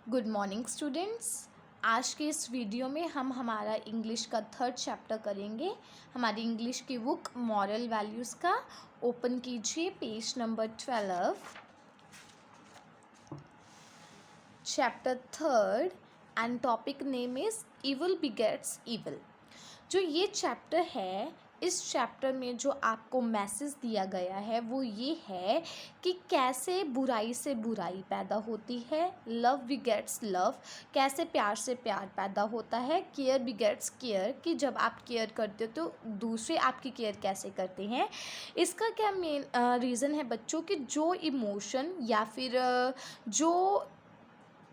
Good morning students. आज के इस वीडियो में हम हमारा इंग्लिश का थर्ड चैप्टर करेंगे। हमारी इंग्लिश की बुक मॉरल वैल्यूज़ का ओपन कीजिए, page number 12, chapter third, and topic name is evil begets evil. जो ये चैप्टर है, इस चैप्टर में जो आपको मैसेज दिया गया है वो ये है कि कैसे बुराई से बुराई पैदा होती है, लव बिगेट्स लव, कैसे प्यार से प्यार पैदा होता है, केयर बिगेट्स केयर, कि जब आप केयर करते हो तो दूसरे आपकी केयर कैसे करते हैं। इसका क्या मेन रीज़न है बच्चों, कि जो इमोशन या फिर जो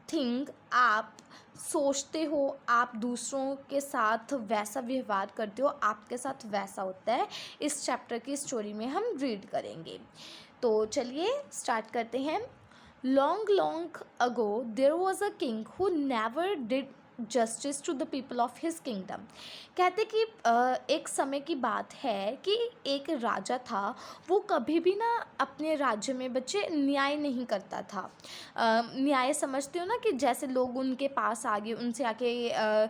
थिंग आप सोचते हो, आप दूसरों के साथ वैसा व्यवहार करते हो, आपके साथ वैसा होता है। इस चैप्टर की स्टोरी में हम रीड करेंगे। तो चलिए स्टार्ट करते हैं। Long long ago there was a king who never did justice to the people of his kingdom. कहते कि एक समय की बात है कि एक राजा था, वो कभी भी ना अपने राज्य में बच्चे न्याय नहीं करता था। न्याय समझते हो ना, कि जैसे लोग उनके पास आगे उनसे आके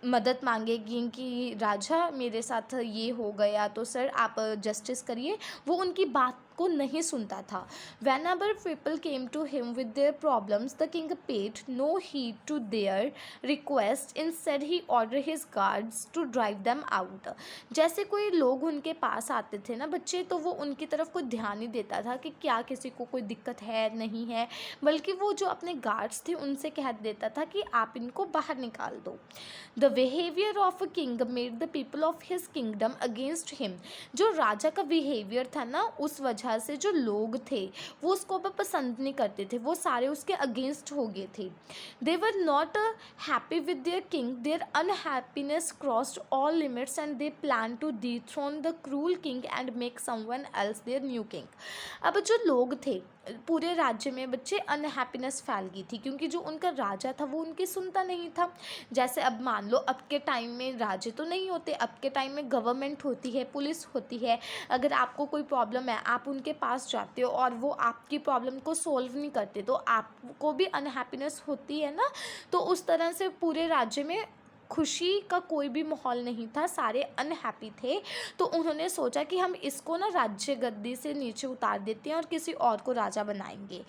मदद मांगेगी कि राजा मेरे साथ ये हो गया तो सर आप जस्टिस करिए, वो उनकी बात को नहीं सुनता था। Whenever people came to him with their problems the king paid no heed to their request, instead he order his guards to drive them out. जैसे कोई लोग उनके पास आते थे ना बच्चे, तो वो उनकी तरफ कोई ध्यान नहीं देता था कि क्या किसी को कोई दिक्कत है नहीं है, बल्कि वो जो अपने गार्ड्स थे उनसे कह देता था कि आप इनको बाहर निकाल दो। The behaviour of a king made the people of his kingdom against him. जो राजा का बिहेवियर था ना, उस वजह से जो लोग थे वो उसको अब पसंद नहीं करते थे, वो सारे उसके अगेंस्ट हो गए थे। They were not happy with their king, their unhappiness crossed all limits and they plan to dethrone the cruel king and make someone else their new king. अब जो लोग थे पूरे राज्य में बच्चे, अनहैप्पीनेस फैल गई थी, क्योंकि जो उनका राजा था वो उनकी सुनता नहीं था। जैसे अब मान लो, अब के टाइम में राजे तो नहीं होते, अब के टाइम में गवर्नमेंट होती है, पुलिस होती है। अगर आपको कोई प्रॉब्लम है, आप उनके पास जाते हो और वो आपकी प्रॉब्लम को सोल्व नहीं करते, तो आपको भी अनहैप्पीनेस होती है ना। तो उस तरह से पूरे राज्य में खुशी का कोई भी माहौल नहीं था, सारे अनहैप्पी थे। तो उन्होंने सोचा कि हम इसको ना राज्य गद्दी से नीचे उतार देते हैं और किसी और को राजा बनाएंगे।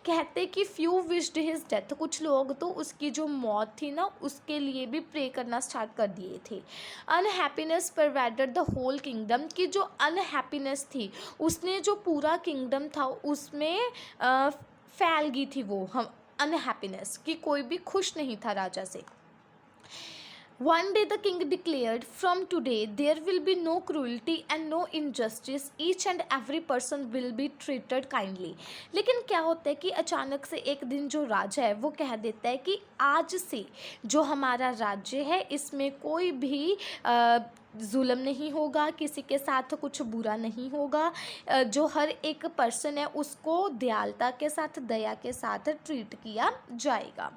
कहते कि फ्यू विश्ड हिज डेथ, कुछ लोग तो उसकी जो मौत थी ना उसके लिए भी प्रे करना स्टार्ट कर दिए थे। Unhappiness pervaded the whole kingdom, की जो अनहैप्पीनेस थी उसने जो पूरा किंगडम था उसमें फैल गई थी वो हम अनहैप्पीनेस, कि कोई भी खुश नहीं था राजा से। One day the king declared, from today there will be no cruelty and no injustice. Each and every person will be treated kindly. लेकिन क्या होता है कि अचानक से एक दिन जो राजा है वो कह देता है कि आज से जो हमारा राज्य है इसमें कोई भी जुल्म नहीं होगा, किसी के साथ कुछ बुरा नहीं होगा। जो हर एक पर्सन है उसको दयालुता के साथ, दया के साथ ट्रीट किया जाएगा।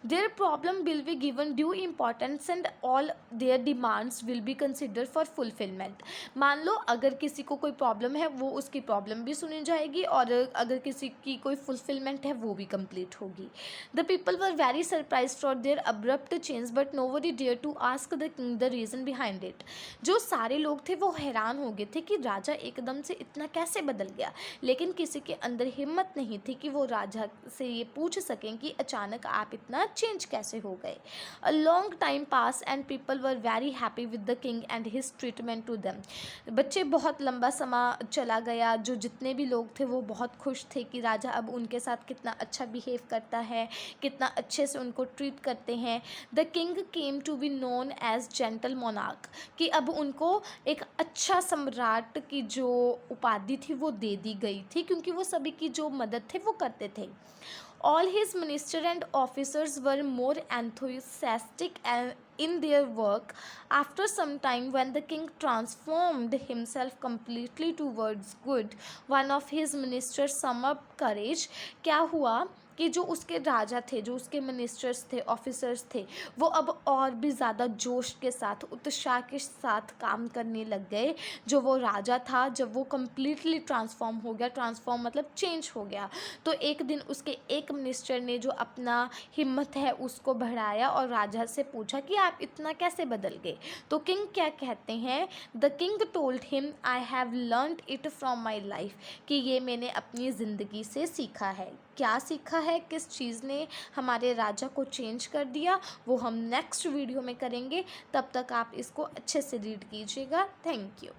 Their problem will be given due importance and all there demands will be consider for fulfilment. मान लो अगर किसी को कोई प्रॉब्लम है वो उसकी प्रॉब्लम भी सुनी जाएगी, और अगर किसी की कोई फुलफिलमेंट है वो भी कंप्लीट होगी। The people were very surprise for their abrupt change but nobody dare to ask the reason behind it. जो सारे लोग थे वो हैरान हो गए थे कि राजा एकदम से इतना कैसे बदल गया, लेकिन किसी के अंदर हिम्मत नहीं थी कि वो राजा से ये पूछ सकें कि अचानक आप इतना चेंज कैसे हो गए। A long time pass and people were very happy with the king and his treatment to them. बच्चे बहुत लंबा समय चला गया, जो जितने भी लोग थे वो बहुत खुश थे कि राजा अब उनके साथ कितना अच्छा बिहेव करता है, कितना अच्छे से उनको ट्रीट करते हैं। The king came to be known as gentle monarch, कि अब उनको एक अच्छा सम्राट की जो उपाधि थी वो दे दी गई थी, क्योंकि वो सभी की जो मदद थे वो करते थे। All his minister and officers were more enthusiastic in their work. After some time, when the king transformed himself completely towards good, one of his ministers summoned up courage. क्या हुआ कि जो उसके राजा थे, जो उसके मिनिस्टर्स थे, ऑफिसर्स थे, वो अब और भी ज़्यादा जोश के साथ, उत्साह के साथ काम करने लग गए। जो वो राजा था, जब वो कम्प्लीटली ट्रांसफॉर्म हो गया, ट्रांसफॉर्म मतलब चेंज हो गया, तो एक दिन उसके एक मिनिस्टर ने जो अपना हिम्मत है उसको बढ़ाया और राजा से पूछा कि आप इतना कैसे बदल गए। तो किंग क्या कहते हैं, the king told him I have learned it from my life, कि ये मैंने अपनी ज़िंदगी से सीखा है। क्या सीखा है, किस चीज़ ने हमारे राजा को चेंज कर दिया, वो हम नेक्स्ट वीडियो में करेंगे। तब तक आप इसको अच्छे से रीड कीजिएगा। Thank you.